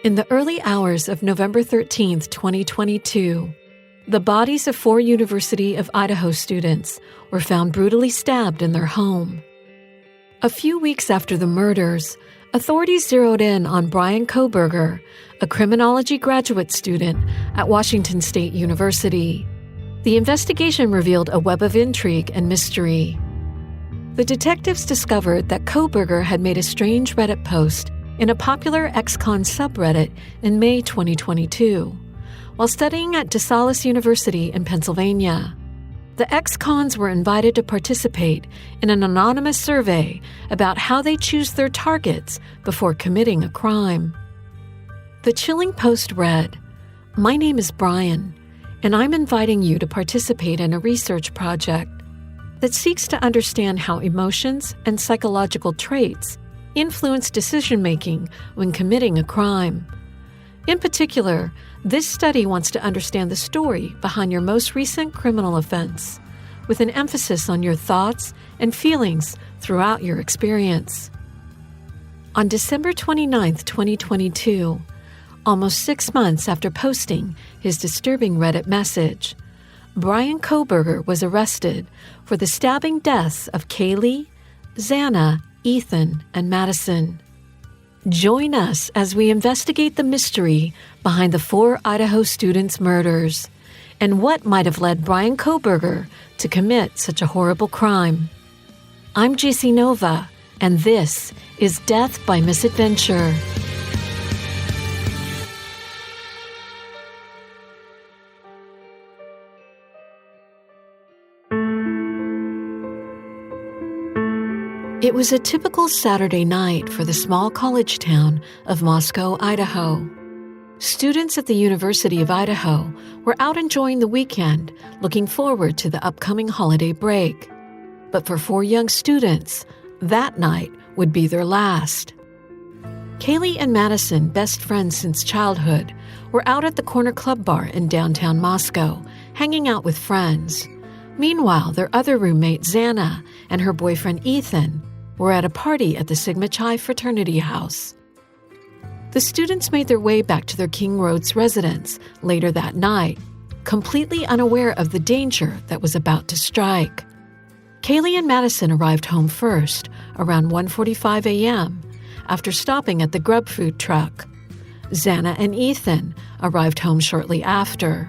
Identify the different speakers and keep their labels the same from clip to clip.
Speaker 1: In the early hours of November 13, 2022, the bodies of 4 University of Idaho students were found brutally stabbed in their home. A few weeks after the murders, authorities zeroed in on Bryan Kohberger, a criminology graduate student at Washington State University. The investigation revealed a web of intrigue and mystery. The detectives discovered that Kohberger had made a strange Reddit post in a popular ex-con subreddit in May 2022, while studying at DeSales University in Pennsylvania. The ex-cons were invited to participate in an anonymous survey about how they choose their targets before committing a crime. The chilling post read, "My name is Bryan, and I'm inviting you to participate in a research project that seeks to understand how emotions and psychological traits influence decision-making when committing a crime. In particular, this study wants to understand the story behind your most recent criminal offense, with an emphasis on your thoughts and feelings throughout your experience." On December 29, 2022, almost 6 months after posting his disturbing Reddit message, Bryan Kohberger was arrested for the stabbing deaths of Kaylee, Xana, Ethan, and Madison. Join us as we investigate the mystery behind the 4 Idaho students' murders and what might have led Bryan Kohberger to commit such a horrible crime. I'm JC Nova, and this is Death by Misadventure. It was a typical Saturday night for the small college town of Moscow, Idaho. Students at the University of Idaho were out enjoying the weekend, looking forward to the upcoming holiday break. But for 4 young students, that night would be their last. Kaylee and Madison, best friends since childhood, were out at the corner club bar in downtown Moscow, hanging out with friends. Meanwhile, their other roommate, Xana, and her boyfriend, Ethan, were at a party at the Sigma Chi fraternity house. The students made their way back to their King Road's residence later that night, completely unaware of the danger that was about to strike. Kaylee and Madison arrived home first, around 1:45 a.m., after stopping at the grub food truck. Xana and Ethan arrived home shortly after.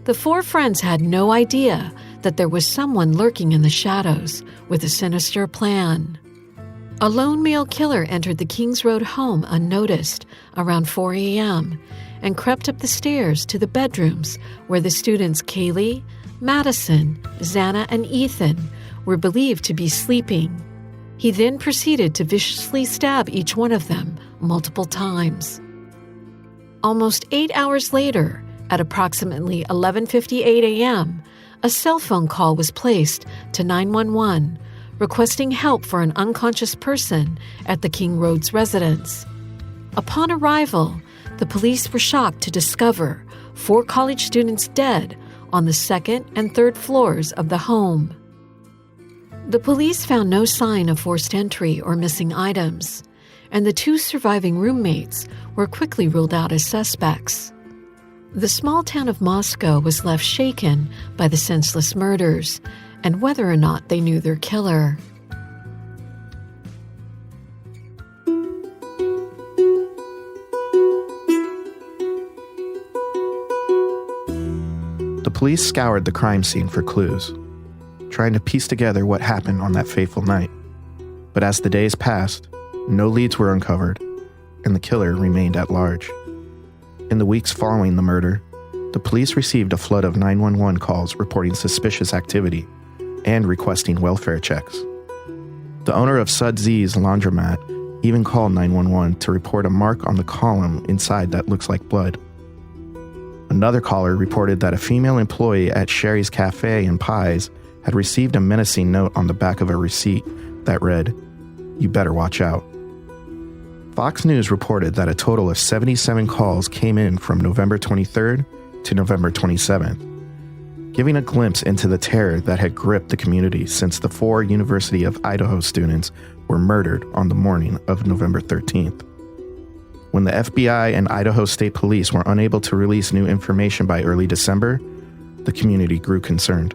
Speaker 1: The 4 friends had no idea that there was someone lurking in the shadows with a sinister plan. A lone male killer entered the Kings Road home unnoticed around 4 a.m. and crept up the stairs to the bedrooms where the students Kaylee, Madison, Xana, and Ethan were believed to be sleeping. He then proceeded to viciously stab each one of them multiple times. Almost 8 hours later, at approximately 11:58 a.m., a cell phone call was placed to 911, requesting help for an unconscious person at the King Road's residence. Upon arrival, the police were shocked to discover 4 college students dead on the 2nd and 3rd floors of the home. The police found no sign of forced entry or missing items, and the 2 surviving roommates were quickly ruled out as suspects. The small town of Moscow was left shaken by the senseless murders and whether or not they knew their killer.
Speaker 2: The police scoured the crime scene for clues, trying to piece together what happened on that fateful night. But as the days passed, no leads were uncovered, and the killer remained at large. In the weeks following the murder, the police received a flood of 911 calls reporting suspicious activity and requesting welfare checks. The owner of Sud Z's laundromat even called 911 to report a mark on the column inside that looks like blood. Another caller reported that a female employee at Sherry's Cafe and Pies had received a menacing note on the back of a receipt that read, "You better watch out." Fox News reported that a total of 77 calls came in from November 23rd to November 27th, giving a glimpse into the terror that had gripped the community since the 4 University of Idaho students were murdered on the morning of November 13th. When the FBI and Idaho State Police were unable to release new information by early December, the community grew concerned.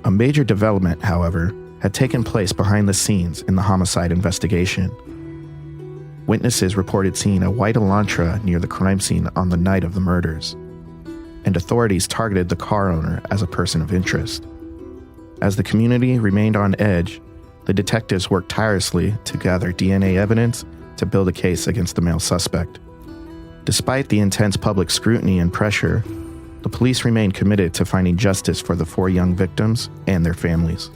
Speaker 2: A major development, however, had taken place behind the scenes in the homicide investigation. Witnesses reported seeing a white Elantra near the crime scene on the night of the murders, and authorities targeted the car owner as a person of interest. As the community remained on edge, the detectives worked tirelessly to gather DNA evidence to build a case against the male suspect. Despite the intense public scrutiny and pressure, the police remained committed to finding justice for the 4 young victims and their families.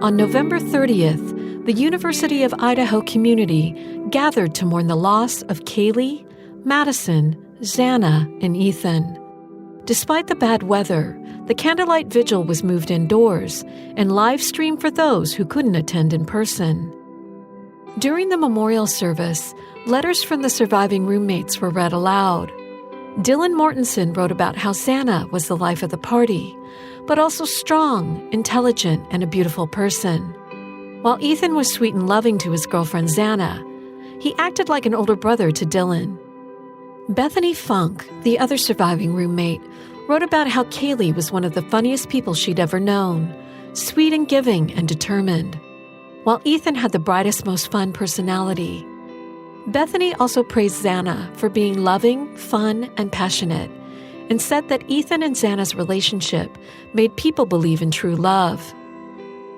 Speaker 1: On November 30th, the University of Idaho community gathered to mourn the loss of Kaylee, Madison, Xana, and Ethan. Despite the bad weather, the candlelight vigil was moved indoors and live-streamed for those who couldn't attend in person. During the memorial service, letters from the surviving roommates were read aloud. Dylan Mortensen wrote about how Xana was the life of the party, but also strong, intelligent, and a beautiful person. While Ethan was sweet and loving to his girlfriend Xana, he acted like an older brother to Dylan. Bethany Funk, the other surviving roommate, wrote about how Kaylee was one of the funniest people she'd ever known, sweet and giving and determined, while Ethan had the brightest, most fun personality. Bethany also praised Xana for being loving, fun, and passionate, and said that Ethan and Xana's relationship made people believe in true love.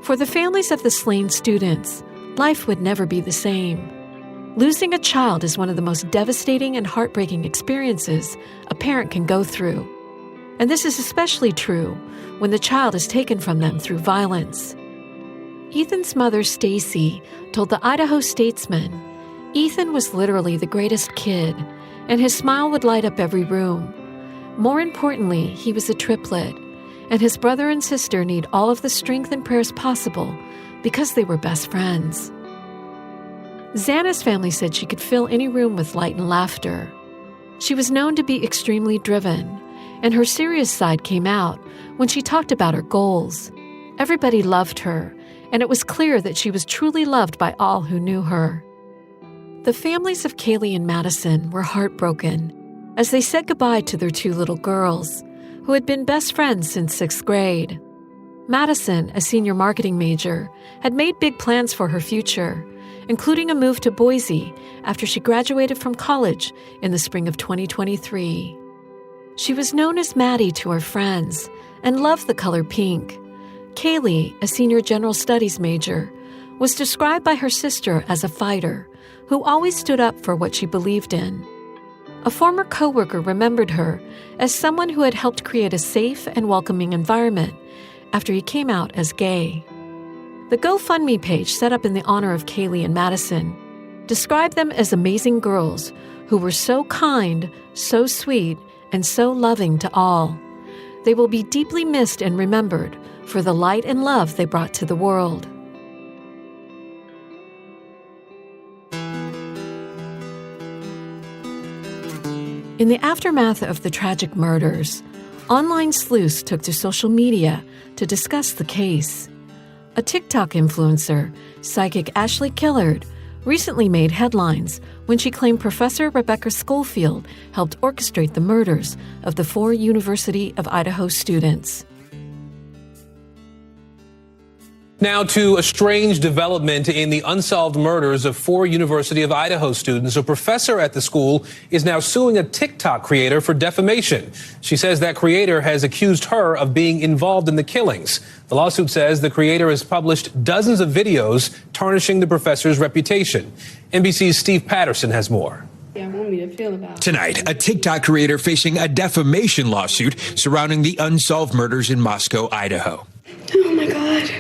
Speaker 1: For the families of the slain students, life would never be the same. Losing a child is one of the most devastating and heartbreaking experiences a parent can go through. And this is especially true when the child is taken from them through violence. Ethan's mother, Stacy, told the Idaho Statesman, Ethan was literally the greatest kid, and his smile would light up every room. More importantly, he was a triplet, and his brother and sister need all of the strength and prayers possible because they were best friends. Xana's family said she could fill any room with light and laughter. She was known to be extremely driven, and her serious side came out when she talked about her goals. Everybody loved her, and it was clear that she was truly loved by all who knew her. The families of Kaylee and Madison were heartbroken as they said goodbye to their 2 little girls, who had been best friends since 6th grade. Madison, a senior marketing major, had made big plans for her future, including a move to Boise after she graduated from college in the spring of 2023. She was known as Maddie to her friends and loved the color pink. Kaylee, a senior general studies major, was described by her sister as a fighter who always stood up for what she believed in. A former coworker remembered her as someone who had helped create a safe and welcoming environment after he came out as gay. The GoFundMe page set up in the honor of Kaylee and Madison described them as amazing girls who were so kind, so sweet, and so loving to all. They will be deeply missed and remembered for the light and love they brought to the world. In the aftermath of the tragic murders, online sleuths took to social media to discuss the case. A TikTok influencer, psychic Ashley Killard, recently made headlines when she claimed Professor Rebecca Schofield helped orchestrate the murders of the 4 University of Idaho students.
Speaker 3: Now to a strange development in the unsolved murders of 4 University of Idaho students. A professor at the school is now suing a TikTok creator for defamation. She says that creator has accused her of being involved in the killings. The lawsuit says the creator has published dozens of videos tarnishing the professor's reputation. NBC's Steve Patterson has more.
Speaker 4: Tonight, a TikTok creator facing a defamation lawsuit surrounding the unsolved murders in Moscow, Idaho.
Speaker 5: Oh my God.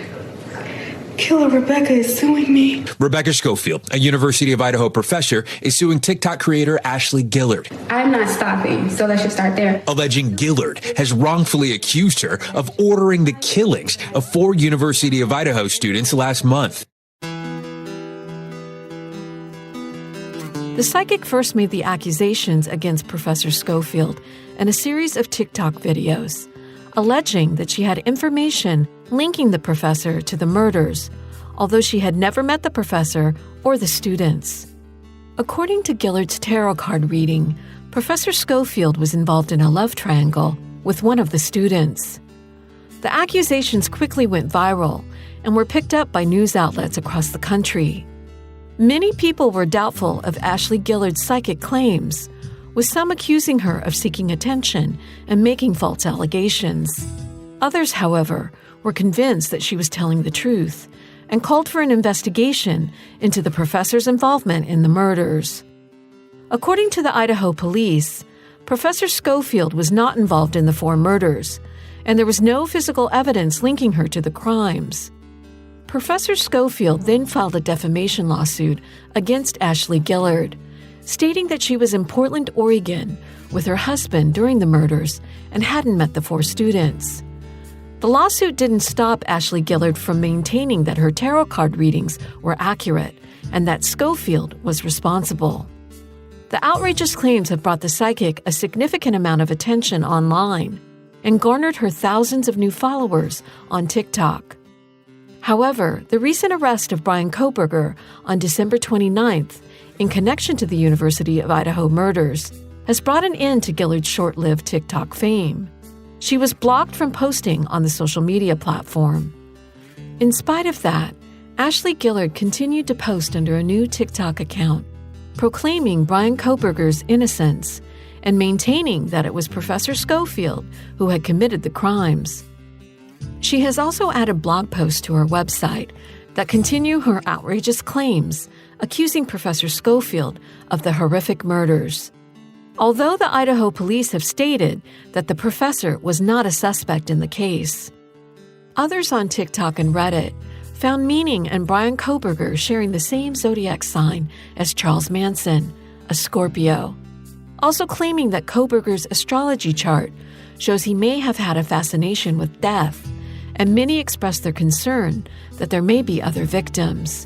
Speaker 5: Killer Rebecca is suing me.
Speaker 4: Rebecca Schofield, a University of Idaho professor, is suing TikTok creator Ashley Gillard.
Speaker 5: I'm not stopping, so let's just start there.
Speaker 4: Alleging Gillard has wrongfully accused her of ordering the killings of 4 University of Idaho students last month.
Speaker 1: The psychic first made the accusations against Professor Schofield in a series of TikTok videos, alleging that she had information linking the professor to the murders, although she had never met the professor or the students. According to Gillard's tarot card reading, Professor Schofield was involved in a love triangle with one of the students. The accusations quickly went viral and were picked up by news outlets across the country. Many people were doubtful of Ashley Gillard's psychic claims, with some accusing her of seeking attention and making false allegations. Others, however, were convinced that she was telling the truth and called for an investigation into the professor's involvement in the murders. According to the Idaho police, Professor Schofield was not involved in the 4 murders, and there was no physical evidence linking her to the crimes. Professor Schofield then filed a defamation lawsuit against Ashley Gillard, stating that she was in Portland, Oregon, with her husband during the murders and hadn't met the 4 students. The lawsuit didn't stop Ashley Gillard from maintaining that her tarot card readings were accurate and that Schofield was responsible. The outrageous claims have brought the psychic a significant amount of attention online and garnered her thousands of new followers on TikTok. However, the recent arrest of Bryan Kohberger on December 29th in connection to the University of Idaho murders has brought an end to Gillard's short-lived TikTok fame. She was blocked from posting on the social media platform. In spite of that, Ashley Gillard continued to post under a new TikTok account, proclaiming Bryan Kohberger's innocence and maintaining that it was Professor Schofield who had committed the crimes. She has also added blog posts to her website that continue her outrageous claims, accusing Professor Schofield of the horrific murders. Although the Idaho police have stated that the professor was not a suspect in the case, others on TikTok and Reddit found meaning in Bryan Kohberger sharing the same zodiac sign as Charles Manson, a Scorpio, also claiming that Kohberger's astrology chart shows he may have had a fascination with death, and many expressed their concern that there may be other victims.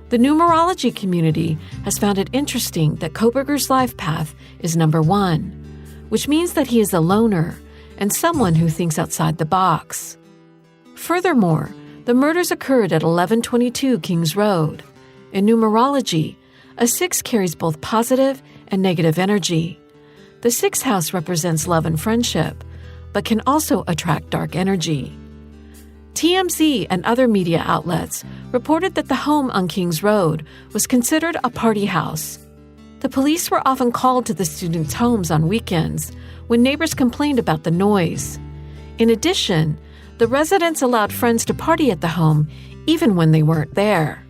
Speaker 1: The numerology community has found it interesting that Kohberger's life path is number 1, which means that he is a loner and someone who thinks outside the box. Furthermore, the murders occurred at 1122 Kings Road. In numerology, a 6 carries both positive and negative energy. The 6th house represents love and friendship, but can also attract dark energy. TMZ and other media outlets reported that the home on Kings Road was considered a party house. The police were often called to the students' homes on weekends when neighbors complained about the noise. In addition, the residents allowed friends to party at the home even when they weren't there.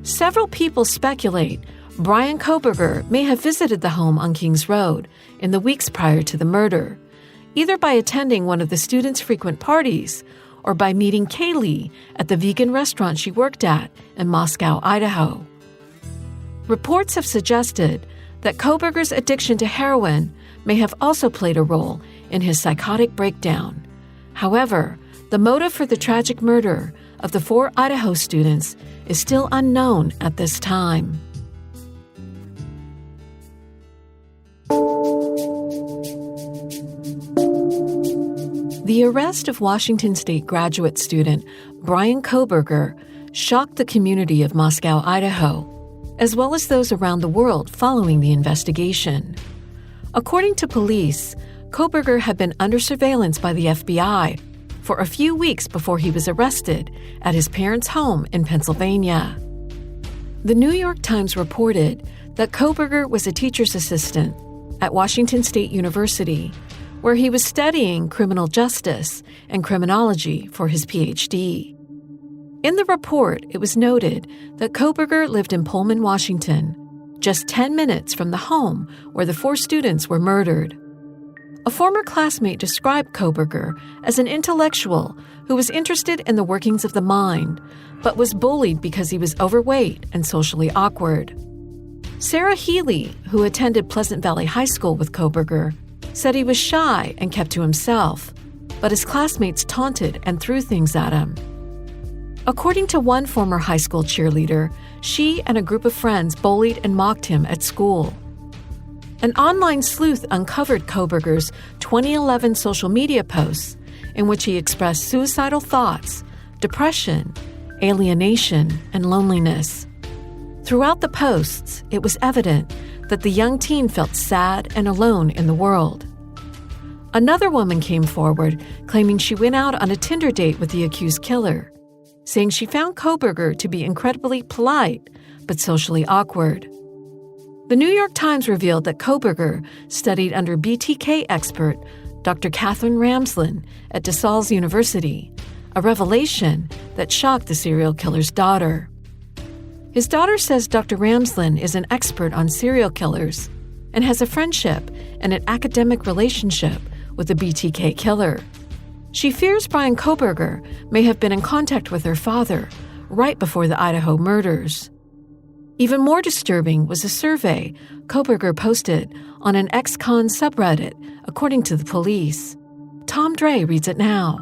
Speaker 1: Several people speculate Bryan Kohberger may have visited the home on Kings Road in the weeks prior to the murder, either by attending one of the students' frequent parties or by meeting Kaylee at the vegan restaurant she worked at in Moscow, Idaho. Reports have suggested that Kohberger's addiction to heroin may have also played a role in his psychotic breakdown. However, the motive for the tragic murder of the 4 Idaho students is still unknown at this time. The arrest of Washington State graduate student Bryan Kohberger shocked the community of Moscow, Idaho, as well as those around the world following the investigation. According to police, Kohberger had been under surveillance by the FBI for a few weeks before he was arrested at his parents' home in Pennsylvania. The New York Times reported that Kohberger was a teacher's assistant at Washington State University, where he was studying criminal justice and criminology for his PhD. In the report, it was noted that Kohberger lived in Pullman, Washington, just 10 minutes from the home where the 4 students were murdered. A former classmate described Kohberger as an intellectual who was interested in the workings of the mind, but was bullied because he was overweight and socially awkward. Sarah Healy, who attended Pleasant Valley High School with Kohberger, said he was shy and kept to himself, but his classmates taunted and threw things at him. According to one former high school cheerleader, she and a group of friends bullied and mocked him at school. An online sleuth uncovered Kohberger's 2011 social media posts in which he expressed suicidal thoughts, depression, alienation, and loneliness. Throughout the posts, it was evident that the young teen felt sad and alone in the world. Another woman came forward claiming she went out on a Tinder date with the accused killer, saying she found Kohberger to be incredibly polite but socially awkward. The New York Times revealed that Kohberger studied under BTK expert Dr. Catherine Ramsland at DeSales University, a revelation that shocked the serial killer's daughter. His daughter says Dr. Ramsland is an expert on serial killers and has a friendship and an academic relationship with the BTK killer. She fears Bryan Kohberger may have been in contact with her father right before the Idaho murders. Even more disturbing was a survey Kohberger posted on an ex-con subreddit, according to the police. Tom Dre reads it now.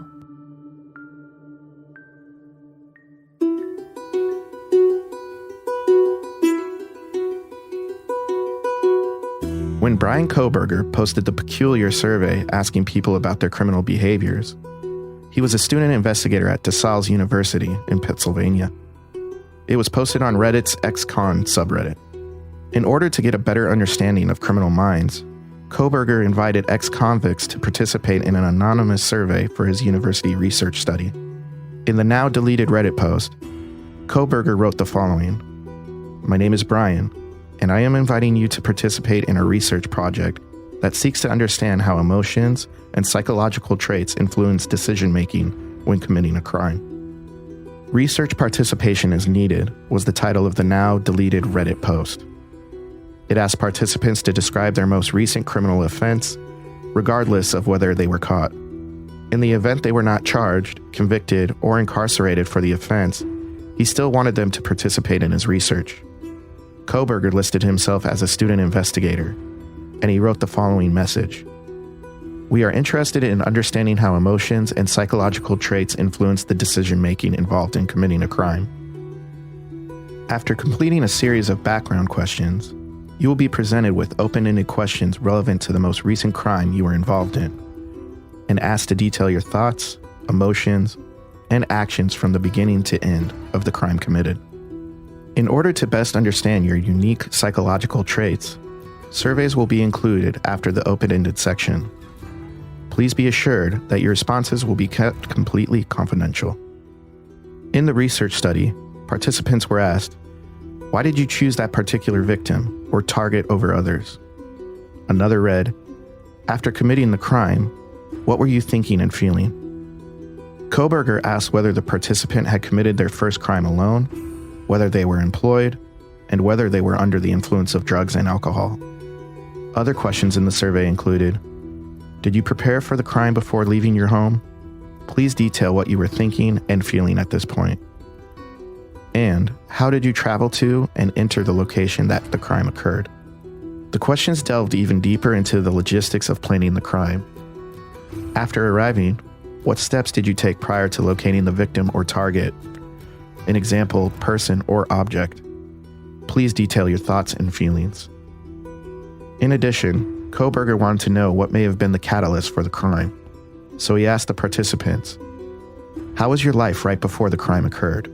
Speaker 2: When Bryan Kohberger posted the peculiar survey asking people about their criminal behaviors, he was a student investigator at DeSales University in Pennsylvania. It was posted on Reddit's ex-con subreddit. In order to get a better understanding of criminal minds, Kohberger invited ex-convicts to participate in an anonymous survey for his university research study. In the now-deleted Reddit post, Kohberger wrote the following: "My name is Bryan, and I am inviting you to participate in a research project that seeks to understand how emotions and psychological traits influence decision-making when committing a crime." "Research participation is needed" was the title of the now-deleted Reddit post. It asked participants to describe their most recent criminal offense, regardless of whether they were caught. In the event they were not charged, convicted, or incarcerated for the offense, he still wanted them to participate in his research. Kohberger listed himself as a student investigator, and he wrote the following message: "We are interested in understanding how emotions and psychological traits influence the decision-making involved in committing a crime." After completing a series of background questions, you will be presented with open-ended questions relevant to the most recent crime you were involved in, and asked to detail your thoughts, emotions, and actions from the beginning to end of the crime committed. In order to best understand your unique psychological traits, surveys will be included after the open-ended section. Please be assured that your responses will be kept completely confidential. In the research study, participants were asked, "Why did you choose that particular victim or target over others?" Another read, "After committing the crime, what were you thinking and feeling?" Kohberger asked whether the participant had committed their first crime alone, whether they were employed, and whether they were under the influence of drugs and alcohol. Other questions in the survey included, "Did you prepare for the crime before leaving your home? Please detail what you were thinking and feeling at this point." And "How did you travel to and enter the location that the crime occurred?" The questions delved even deeper into the logistics of planning the crime. After arriving, what steps did you take prior to locating the victim or target? An example, person or object. Please detail your thoughts and feelings. In addition, Kohberger wanted to know what may have been the catalyst for the crime. So he asked the participants, "How was your life right before the crime occurred?"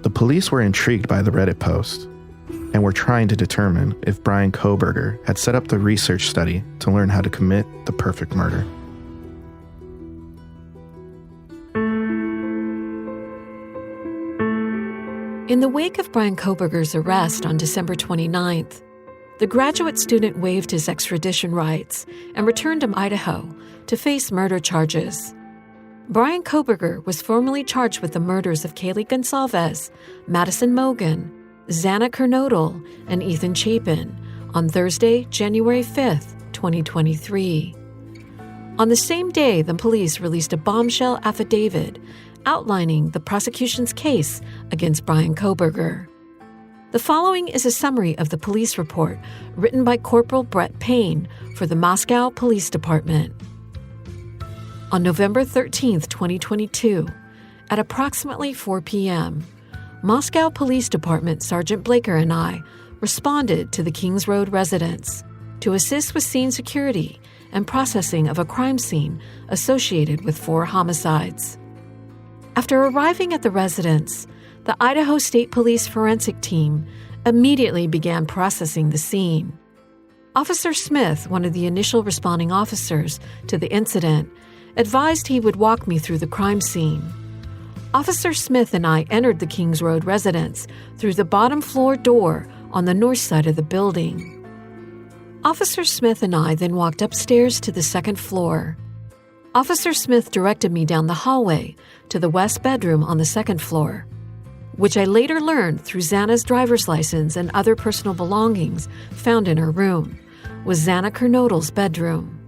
Speaker 2: The police were intrigued by the Reddit post and were trying to determine if Bryan Kohberger had set up the research study to learn how to commit the perfect murder.
Speaker 1: In the wake of Bryan Kohberger's arrest on December 29th, the graduate student waived his extradition rights and returned to Idaho to face murder charges. Bryan Kohberger was formally charged with the murders of Kaylee Goncalves, Madison Mogen, Xana Kernodle, and Ethan Chapin on Thursday, January 5th, 2023. On the same day, the police released a bombshell affidavit outlining the prosecution's case against Bryan Kohberger. The following is a summary of the police report written by Corporal Brett Payne for the Moscow Police Department. On November 13, 2022, at approximately 4 p.m., Moscow Police Department Sergeant Blaker and I responded to the Kings Road residence to assist with scene security and processing of a crime scene associated with 4 homicides. After arriving at the residence, the Idaho State Police forensic team immediately began processing the scene. Officer Smith, one of the initial responding officers to the incident, advised he would walk me through the crime scene. Officer Smith and I entered the Kings Road residence through the bottom floor door on the north side of the building. Officer Smith and I then walked upstairs to the second floor. Officer Smith directed me down the hallway to the west bedroom on the second floor, which I later learned through Xana's driver's license and other personal belongings found in her room, was Xana Kernodle's bedroom.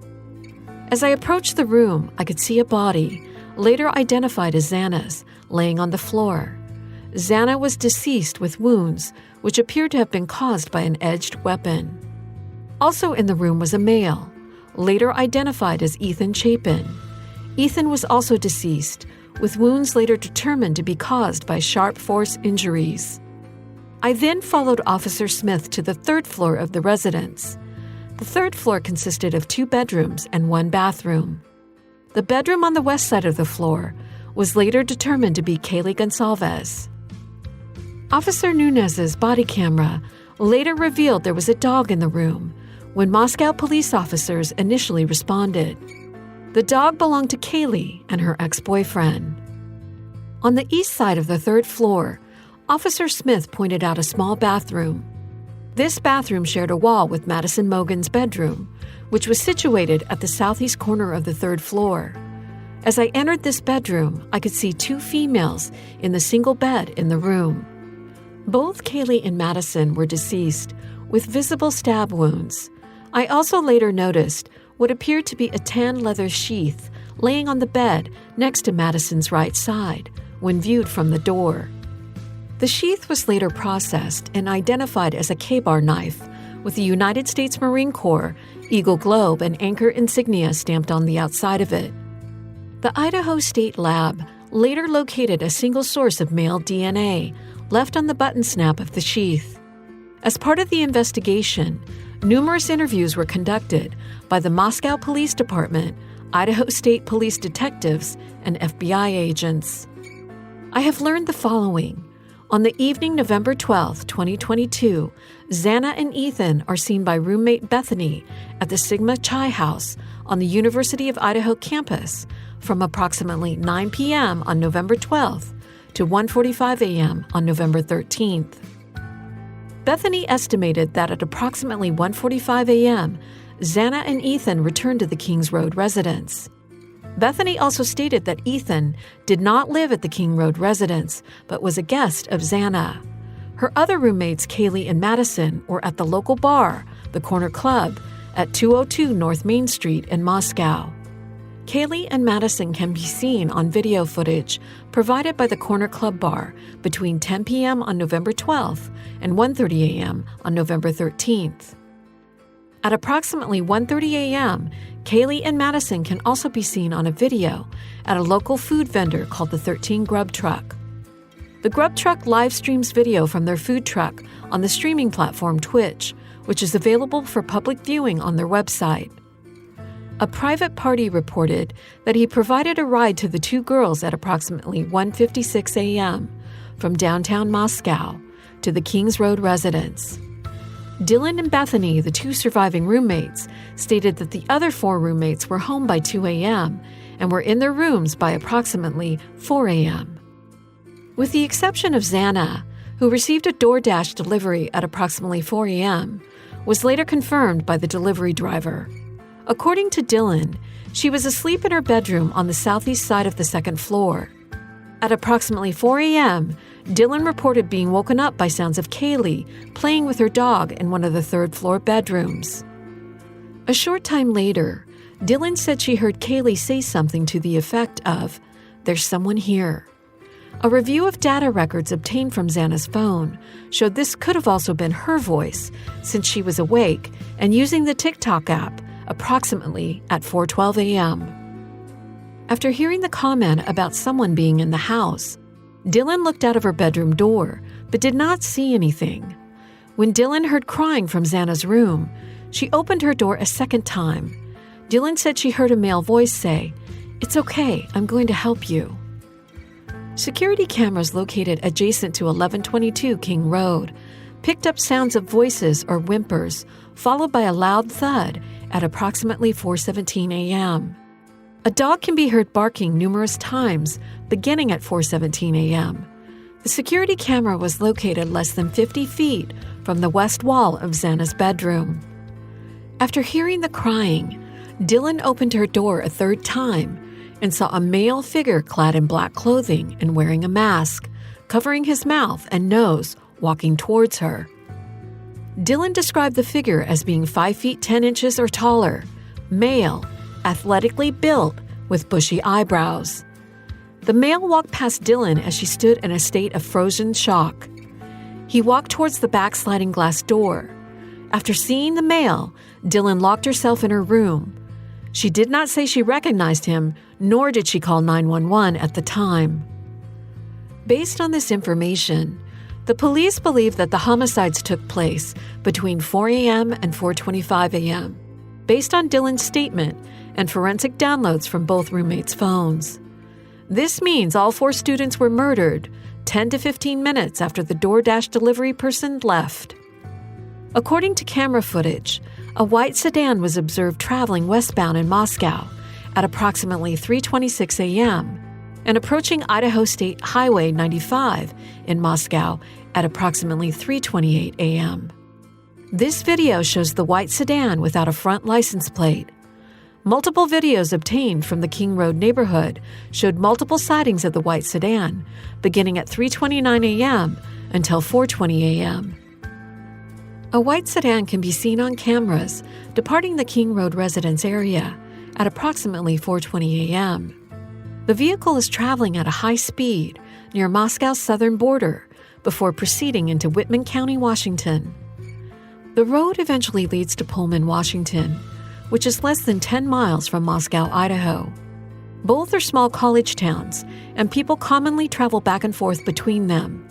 Speaker 1: As I approached the room, I could see a body, later identified as Xana's, laying on the floor. Xana was deceased with wounds which appeared to have been caused by an edged weapon. Also in the room was a male, later identified as Ethan Chapin. Ethan was also deceased, with wounds later determined to be caused by sharp force injuries. I then followed Officer Smith to the third floor of the residence. The third floor consisted of 2 bedrooms and 1 bathroom. The bedroom on the west side of the floor was later determined to be Kaylee Goncalves. Officer Nunez's body camera later revealed there was a dog in the room when Moscow police officers initially responded. The dog belonged to Kaylee and her ex-boyfriend. On the east side of the third floor, Officer Smith pointed out a small bathroom. This bathroom shared a wall with Madison Mogen's bedroom, which was situated at the southeast corner of the third floor. As I entered this bedroom, I could see 2 females in the single bed in the room. Both Kaylee and Madison were deceased, with visible stab wounds. I also later noticed what appeared to be a tan leather sheath laying on the bed next to Madison's right side when viewed from the door. The sheath was later processed and identified as a K-bar knife with the United States Marine Corps Eagle Globe and anchor insignia stamped on the outside of it. The Idaho State Lab later located a single source of male DNA left on the button snap of the sheath. As part of the investigation, numerous interviews were conducted by the Moscow Police Department, Idaho State Police detectives, and FBI agents. I have learned the following. On the evening November 12, 2022, Xana and Ethan are seen by roommate Bethany at the Sigma Chi House on the University of Idaho campus from approximately 9 p.m. on November 12th to 1:45 a.m. on November 13th. Bethany estimated that at approximately 1:45 a.m., Xana and Ethan returned to the Kings Road residence. Bethany also stated that Ethan did not live at the King Road residence, but was a guest of Xana. Her other roommates, Kaylee and Madison, were at the local bar, the Corner Club, at 202 North Main Street in Moscow. Kaylee and Madison can be seen on video footage provided by the Corner Club bar between 10 p.m. on November 12th and 1:30 a.m. on November 13th. At approximately 1:30 a.m., Kaylee and Madison can also be seen on a video at a local food vendor called the 13 Grub Truck. The Grub Truck live streams video from their food truck on the streaming platform Twitch, which is available for public viewing on their website. A private party reported that he provided a ride to the 2 girls at approximately 1:56 a.m. from downtown Moscow to the Kings Road residence. Dylan and Bethany, the 2 surviving roommates, stated that the other 4 roommates were home by 2 a.m. and were in their rooms by approximately 4 a.m. With the exception of Xana, who received a DoorDash delivery at approximately 4 a.m., was later confirmed by the delivery driver. According to Dylan, she was asleep in her bedroom on the southeast side of the second floor. At approximately 4 a.m., Dylan reported being woken up by sounds of Kaylee playing with her dog in one of the third-floor bedrooms. A short time later, Dylan said she heard Kaylee say something to the effect of, "There's someone here." A review of data records obtained from Xana's phone showed this could have also been her voice, since she was awake and using the TikTok app approximately at 4:12 a.m. After hearing the comment about someone being in the house, Dylan looked out of her bedroom door, but did not see anything. When Dylan heard crying from Xana's room, she opened her door a second time. Dylan said she heard a male voice say, "It's okay, I'm going to help you." Security cameras located adjacent to 1122 King Road picked up sounds of voices or whimpers, followed by a loud thud at approximately 4:17 a.m. A dog can be heard barking numerous times, beginning at 4:17 a.m. The security camera was located less than 50 feet from the west wall of Xana's bedroom. After hearing the crying, Dylan opened her door a third time and saw a male figure clad in black clothing and wearing a mask, covering his mouth and nose, walking towards her. Dylan described the figure as being 5 feet 10 inches or taller, male, athletically built, with bushy eyebrows. The male walked past Dylan as she stood in a state of frozen shock. He walked towards the back sliding glass door. After seeing the male, Dylan locked herself in her room. She did not say she recognized him, nor did she call 911 at the time. Based on this information, the police believe that the homicides took place between 4 a.m. and 4:25 a.m., based on Dylan's statement and forensic downloads from both roommates' phones. This means all 4 students were murdered 10 to 15 minutes after the DoorDash delivery person left. According to camera footage, a white sedan was observed traveling westbound in Moscow at approximately 3:26 a.m. and approaching Idaho State Highway 95 in Moscow at approximately 3:28 a.m. This video shows the white sedan without a front license plate. Multiple videos obtained from the King Road neighborhood showed multiple sightings of the white sedan, beginning at 3:29 a.m. until 4:20 a.m. A white sedan can be seen on cameras departing the King Road residence area at approximately 4:20 a.m. The vehicle is traveling at a high speed near Moscow's southern border before proceeding into Whitman County, Washington. The road eventually leads to Pullman, Washington, which is less than 10 miles from Moscow, Idaho. Both are small college towns, and people commonly travel back and forth between them.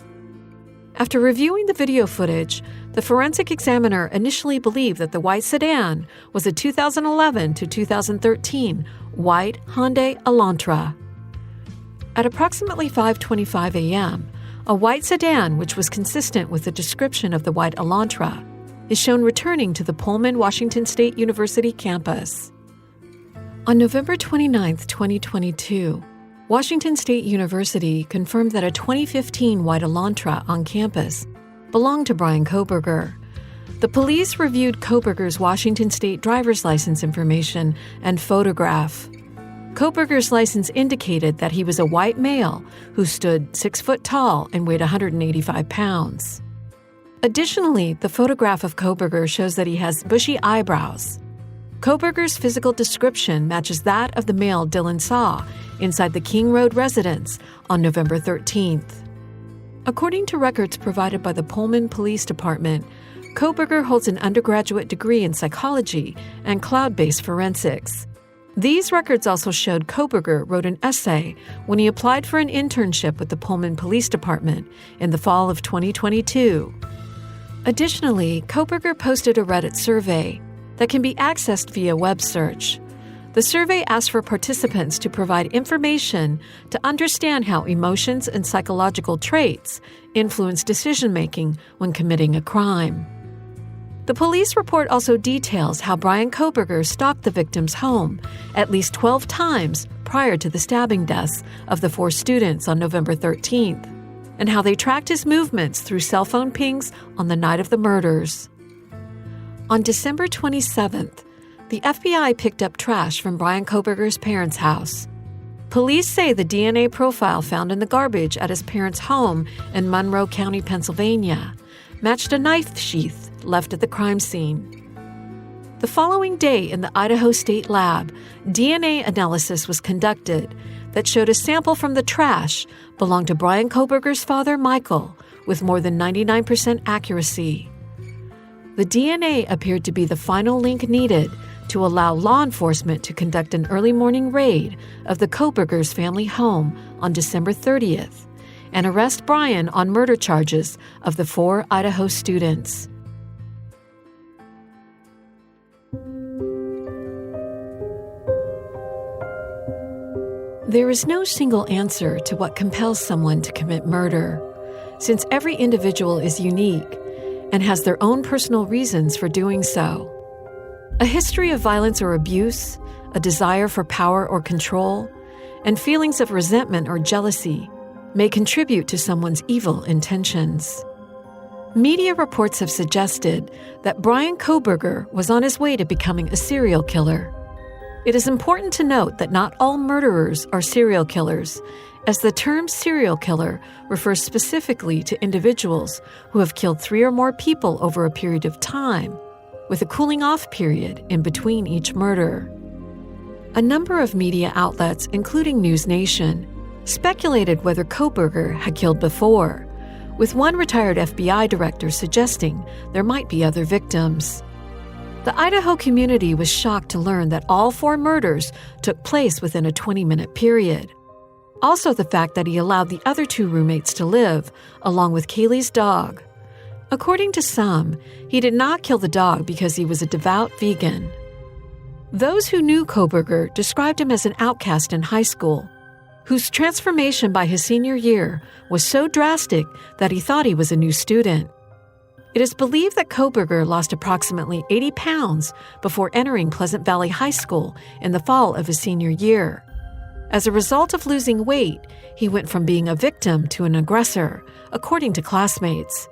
Speaker 1: After reviewing the video footage, the forensic examiner initially believed that the white sedan was a 2011 to 2013 white Hyundai Elantra. At approximately 5:25 a.m., a white sedan, which was consistent with the description of the white Elantra, is shown returning to the Pullman Washington State University campus. On November 29, 2022, Washington State University confirmed that a 2015 white Elantra on campus belonged to Bryan Kohberger. The police reviewed Kohberger's Washington State driver's license information and photograph. Kohberger's license indicated that he was a white male who stood 6 foot tall and weighed 185 pounds. Additionally, the photograph of Kohberger shows that he has bushy eyebrows. Kohberger's physical description matches that of the male Dylan saw inside the King Road residence on November 13th. According to records provided by the Pullman Police Department, Kohberger holds an undergraduate degree in psychology and cloud-based forensics. These records also showed Kohberger wrote an essay when he applied for an internship with the Pullman Police Department in the fall of 2022. Additionally, Kohberger posted a Reddit survey that can be accessed via web search. The survey asked for participants to provide information to understand how emotions and psychological traits influence decision-making when committing a crime. The police report also details how Bryan Kohberger stalked the victim's home at least 12 times prior to the stabbing deaths of the 4 students on November 13th, and how they tracked his movements through cell phone pings on the night of the murders. On December 27th, the FBI picked up trash from Bryan Kohberger's parents' house. Police say the DNA profile found in the garbage at his parents' home in Monroe County, Pennsylvania, matched a knife sheath left at the crime scene. The following day in the Idaho State Lab, DNA analysis was conducted that showed a sample from the trash belonged to Bryan Kohberger's father, Michael, with more than 99% accuracy. The DNA appeared to be the final link needed to allow law enforcement to conduct an early morning raid of the Kohbergers' family home on December 30th and arrest Bryan on murder charges of the 4 Idaho students. There is no single answer to what compels someone to commit murder, since every individual is unique and has their own personal reasons for doing so. A history of violence or abuse, a desire for power or control, and feelings of resentment or jealousy may contribute to someone's evil intentions. Media reports have suggested that Bryan Kohberger was on his way to becoming a serial killer. It is important to note that not all murderers are serial killers, as the term serial killer refers specifically to individuals who have killed 3 or more people over a period of time, with a cooling-off period in between each murder. A number of media outlets, including News Nation, speculated whether Kohberger had killed before, with one retired FBI director suggesting there might be other victims. The Idaho community was shocked to learn that all 4 murders took place within a 20-minute period. Also, the fact that he allowed the other 2 roommates to live, along with Kaylee's dog. According to some, he did not kill the dog because he was a devout vegan. Those who knew Kohberger described him as an outcast in high school, whose transformation by his senior year was so drastic that he thought he was a new student. It is believed that Kohberger lost approximately 80 pounds before entering Pleasant Valley High School in the fall of his senior year. As a result of losing weight, he went from being a victim to an aggressor, according to classmates.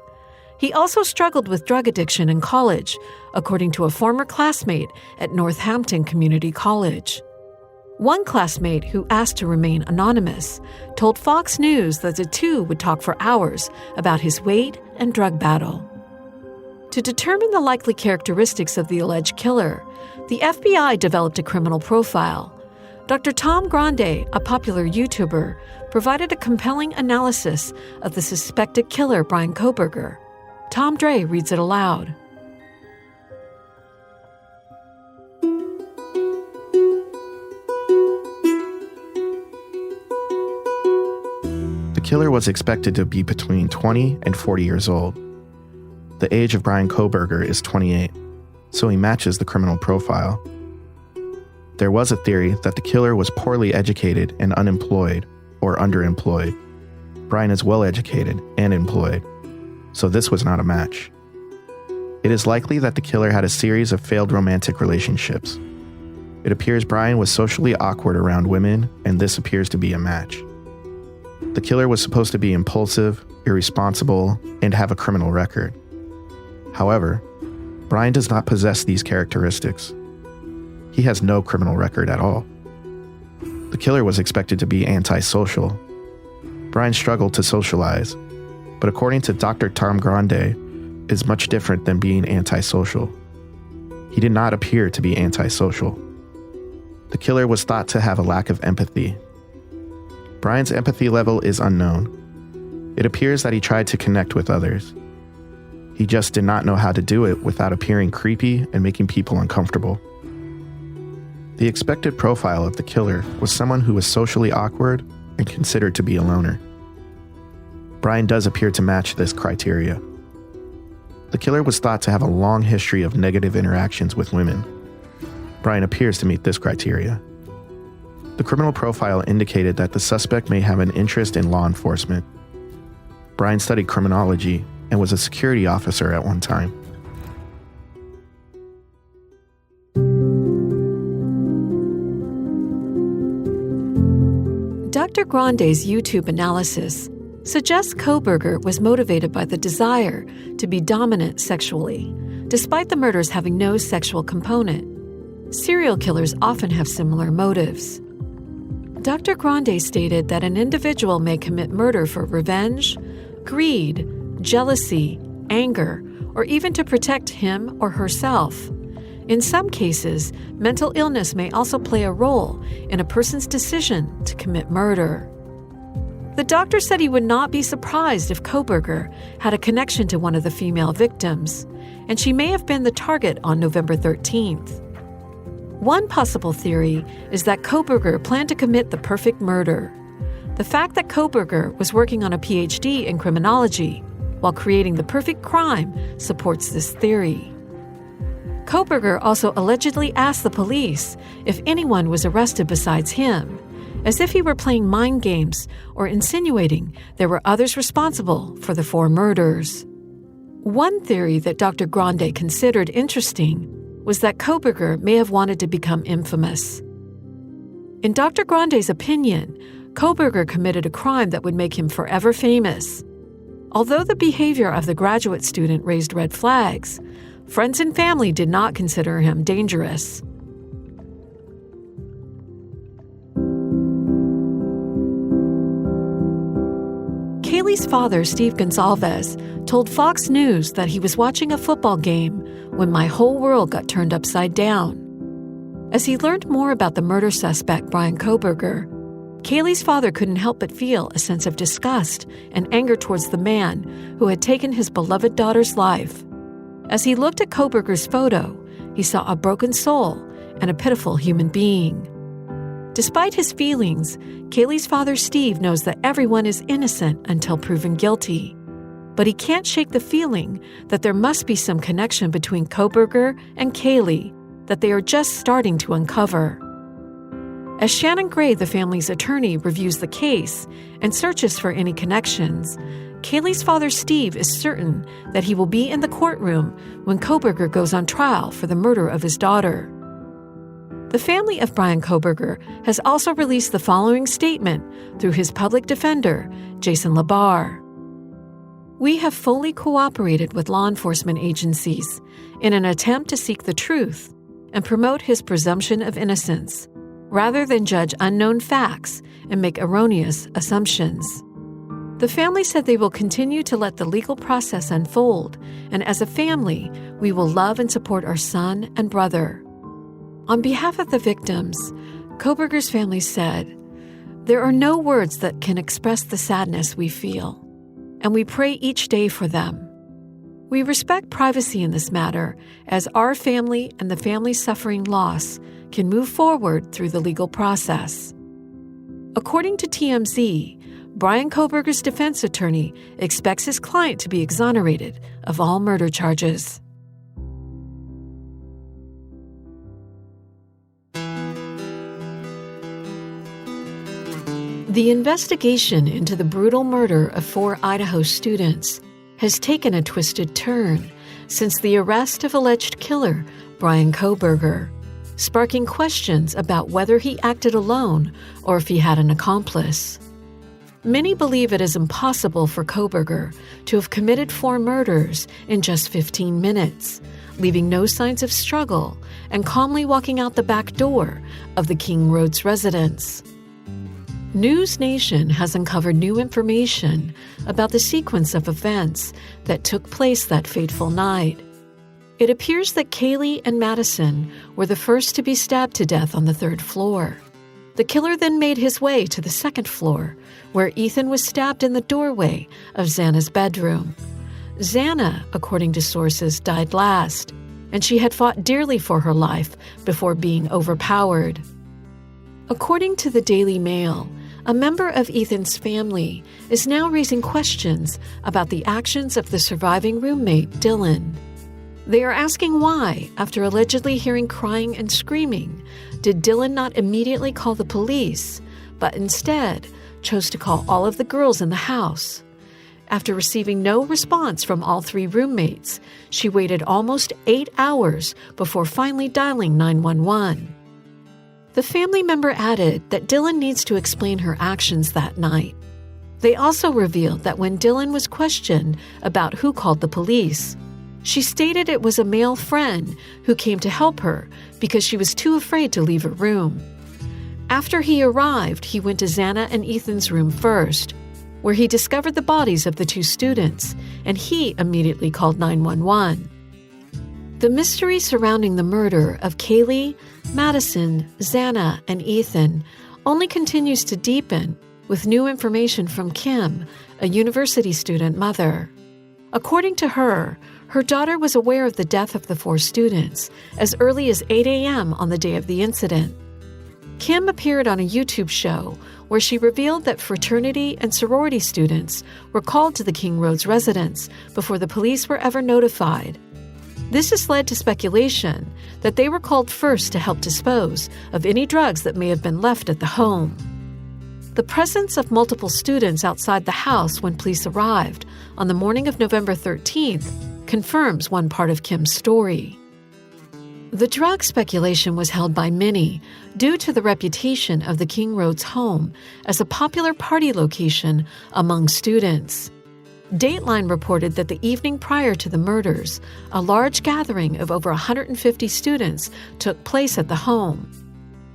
Speaker 1: He also struggled with drug addiction in college, according to a former classmate at Northampton Community College. One classmate, who asked to remain anonymous, told Fox News that the two would talk for hours about his weight and drug battle. To determine the likely characteristics of the alleged killer, the FBI developed a criminal profile. Dr. Tom Grande, a popular YouTuber, provided a compelling analysis of the suspected killer, Bryan Kohberger. Tom Dre reads it aloud.
Speaker 2: The killer was expected to be between 20 and 40 years old. The age of Bryan Kohberger is 28, so he matches the criminal profile. There was a theory that the killer was poorly educated and unemployed, or underemployed. Bryan is well educated and employed, so this was not a match. It is likely that the killer had a series of failed romantic relationships. It appears Bryan was socially awkward around women, and this appears to be a match. The killer was supposed to be impulsive, irresponsible, and have a criminal record. However, Bryan does not possess these characteristics. He has no criminal record at all. The killer was expected to be antisocial. Bryan struggled to socialize, but according to Dr. Tom Grande, is much different than being antisocial. He did not appear to be antisocial. The killer was thought to have a lack of empathy. Bryan's empathy level is unknown. It appears that he tried to connect with others. He just did not know how to do it without appearing creepy and making people uncomfortable. The expected profile of the killer was someone who was socially awkward and considered to be a loner. Bryan does appear to match this criteria. The killer was thought to have a long history of negative interactions with women. Bryan appears to meet this criteria. The criminal profile indicated that the suspect may have an interest in law enforcement. Bryan studied criminology and was a security officer at one time.
Speaker 1: Dr. Grande's YouTube analysis suggests Kohberger was motivated by the desire to be dominant sexually, despite the murders having no sexual component. Serial killers often have similar motives. Dr. Grande stated that an individual may commit murder for revenge, greed, jealousy, anger, or even to protect him or herself. In some cases, mental illness may also play a role in a person's decision to commit murder. The doctor said he would not be surprised if Kohberger had a connection to one of the female victims, and she may have been the target on November 13th. One possible theory is that Kohberger planned to commit the perfect murder. The fact that Kohberger was working on a PhD in criminology while creating the perfect crime supports this theory. Kohberger also allegedly asked the police if anyone was arrested besides him, as if he were playing mind games or insinuating there were others responsible for the 4 murders. One theory that Dr. Grande considered interesting was that Kohberger may have wanted to become infamous. In Dr. Grande's opinion, Kohberger committed a crime that would make him forever famous. Although the behavior of the graduate student raised red flags, friends and family did not consider him dangerous. Kaylee's father, Steve Goncalves, told Fox News that he was watching a football game when my whole world got turned upside down. As he learned more about the murder suspect, Bryan Kohberger, Kaylee's father couldn't help but feel a sense of disgust and anger towards the man who had taken his beloved daughter's life. As he looked at Kohberger's photo, he saw a broken soul and a pitiful human being. Despite his feelings, Kaylee's father, Steve, knows that everyone is innocent until proven guilty. But he can't shake the feeling that there must be some connection between Kohberger and Kaylee that they are just starting to uncover. As Shannon Gray, the family's attorney, reviews the case and searches for any connections, Kaylee's father, Steve, is certain that he will be in the courtroom when Kohberger goes on trial for the murder of his daughter. The family of Bryan Kohberger has also released the following statement through his public defender, Jason Labar. We have fully cooperated with law enforcement agencies in an attempt to seek the truth and promote his presumption of innocence, rather than judge unknown facts and make erroneous assumptions. The family said they will continue to let the legal process unfold, and as a family, we will love and support our son and brother. On behalf of the victims, Kohberger's family said, "There are no words that can express the sadness we feel, and we pray each day for them. We respect privacy in this matter, as our family and the family suffering loss can move forward through the legal process." According to TMZ, Bryan Kohberger's defense attorney expects his client to be exonerated of all murder charges. The investigation into the brutal murder of 4 Idaho students has taken a twisted turn since the arrest of alleged killer Bryan Kohberger, sparking questions about whether he acted alone or if he had an accomplice. Many believe it is impossible for Kohberger to have committed 4 murders in just 15 minutes, leaving no signs of struggle and calmly walking out the back door of the King Roads residence. News Nation has uncovered new information about the sequence of events that took place that fateful night. It appears that Kaylee and Madison were the first to be stabbed to death on the 3rd floor. The killer then made his way to the 2nd floor, where Ethan was stabbed in the doorway of Xana's bedroom. Xana, according to sources, died last, and she had fought dearly for her life before being overpowered. According to the Daily Mail, a member of Ethan's family is now raising questions about the actions of the surviving roommate, Dylan. They are asking why, after allegedly hearing crying and screaming, did Dylan not immediately call the police, but instead chose to call all of the girls in the house. After receiving no response from all 3 roommates, she waited almost 8 hours before finally dialing 911. The family member added that Dylan needs to explain her actions that night. They also revealed that when Dylan was questioned about who called the police, she stated it was a male friend who came to help her because she was too afraid to leave her room. After he arrived, he went to Xana and Ethan's room first, where he discovered the bodies of the 2 students, and he immediately called 911. The mystery surrounding the murder of Kaylee, Madison, Xana, and Ethan only continues to deepen with new information from Kim, a university student mother. According to her, her daughter was aware of the death of the 4 students as early as 8 a.m. on the day of the incident. Kim appeared on a YouTube show where she revealed that fraternity and sorority students were called to the King Roads residence before the police were ever notified. This has led to speculation that they were called first to help dispose of any drugs that may have been left at the home. The presence of multiple students outside the house when police arrived on the morning of November 13th confirms one part of Kim's story. The drug speculation was held by many due to the reputation of the King Roads home as a popular party location among students. Dateline reported that the evening prior to the murders, a large gathering of over 150 students took place at the home.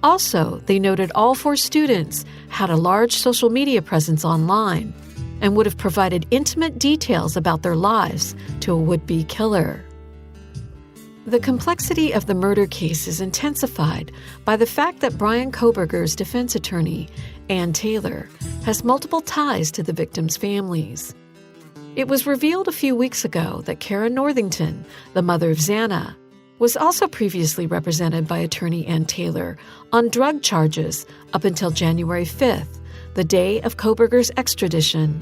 Speaker 1: Also, they noted all 4 students had a large social media presence online and would have provided intimate details about their lives to a would-be killer. The complexity of the murder case is intensified by the fact that Bryan Kohberger's defense attorney, Ann Taylor, has multiple ties to the victims' families. It was revealed a few weeks ago that Karen Northington, the mother of Xana, was also previously represented by attorney Ann Taylor on drug charges up until January 5th, the day of Kohberger's extradition.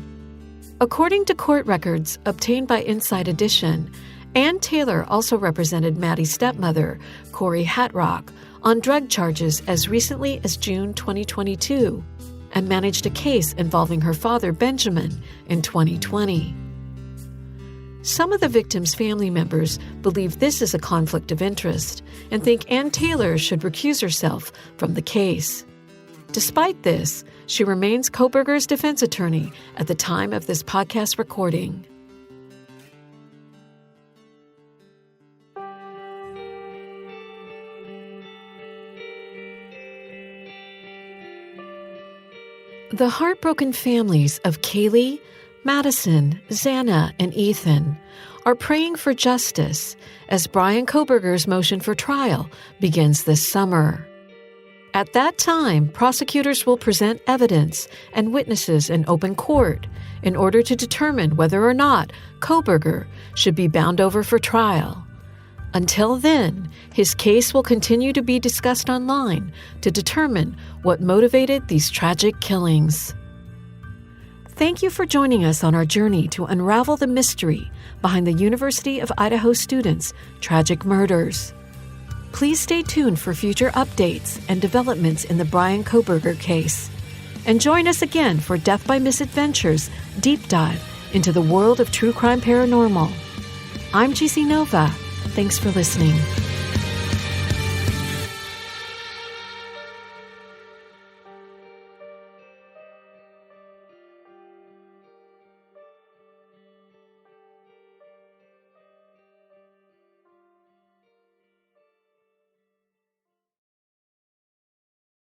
Speaker 1: According to court records obtained by Inside Edition, Ann Taylor also represented Maddie's stepmother, Corey Hatrock, on drug charges as recently as June 2022 and managed a case involving her father, Benjamin, in 2020. Some of the victims' family members believe this is a conflict of interest and think Ann Taylor should recuse herself from the case. Despite this, she remains Kohberger's defense attorney at the time of this podcast recording. The heartbroken families of Kaylee, Madison, Xana, and Ethan are praying for justice as Bryan Kohberger's motion for trial begins this summer. At that time, prosecutors will present evidence and witnesses in open court in order to determine whether or not Kohberger should be bound over for trial. Until then, his case will continue to be discussed online to determine what motivated these tragic killings. Thank you for joining us on our journey to unravel the mystery behind the University of Idaho students' tragic murders. Please stay tuned for future updates and developments in the Bryan Kohberger case. And join us again for Death by Misadventure's deep dive into the world of true crime paranormal. I'm GC Nova. Thanks for listening.